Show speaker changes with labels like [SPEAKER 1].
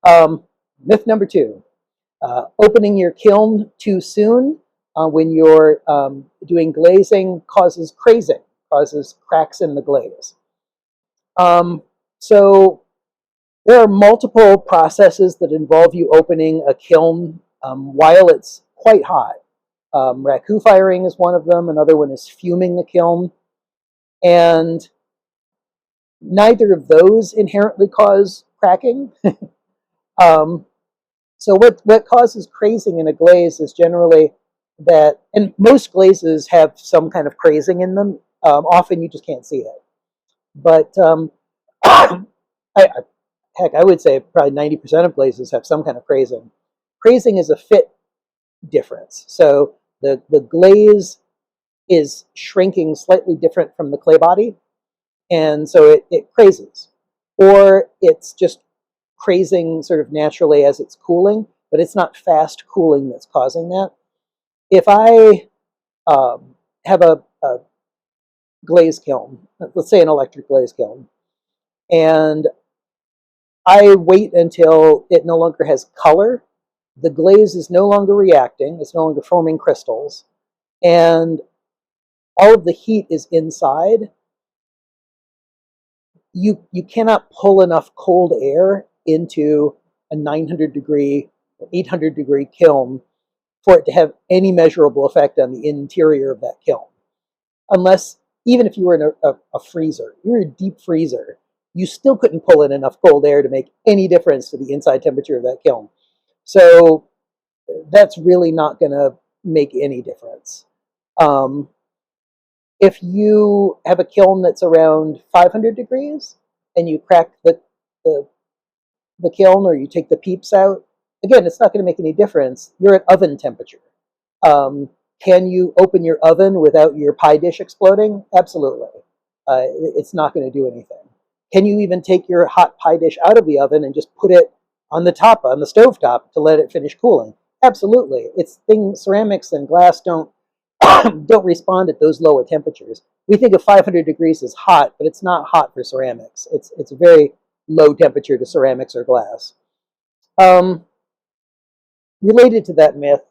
[SPEAKER 1] Myth number two, opening your kiln too soon when you're doing glazing causes crazing, causes cracks in the glaze. So there are multiple processes that involve you opening a kiln while it's quite hot. Raku firing is one of them. Another one is fuming the kiln. And neither of those inherently cause cracking. um, so what causes crazing in a glaze is generally that, and most glazes have some kind of crazing in them. Often you just can't see it. But I, heck, I would say probably 90% of glazes have some kind of crazing. Crazing is a fit difference. So the glaze is shrinking slightly different from the clay body, and so it crazes. Or it's just crazing sort of naturally as it's cooling, but it's not fast cooling that's causing that. If I have a glaze kiln, let's say an electric glaze kiln, and I wait until it no longer has color, the glaze is no longer reacting, it's no longer forming crystals, and all of the heat is inside, you cannot pull enough cold air into a 900 degree, 800 degree kiln for it to have any measurable effect on the interior of that kiln. Unless, even if you were in a freezer, you're a deep freezer, you still couldn't pull in enough cold air to make any difference to the inside temperature of that kiln. So that's really not going to make any difference. If you have a kiln that's around 500 degrees and you crack the, the kiln or you take the peeps out, again, it's not going to make any difference. You're at oven temperature. Can you open your oven without your pie dish exploding? Absolutely. It's not going to do anything. Can you even take your hot pie dish out of the oven and just put it on the top, on the stove top, to let it finish cooling? Absolutely. Ceramics and glass don't don't respond at those lower temperatures. We think of 500 degrees as hot, but it's not hot for ceramics. It's a very low temperature to ceramics or glass. Related to that myth,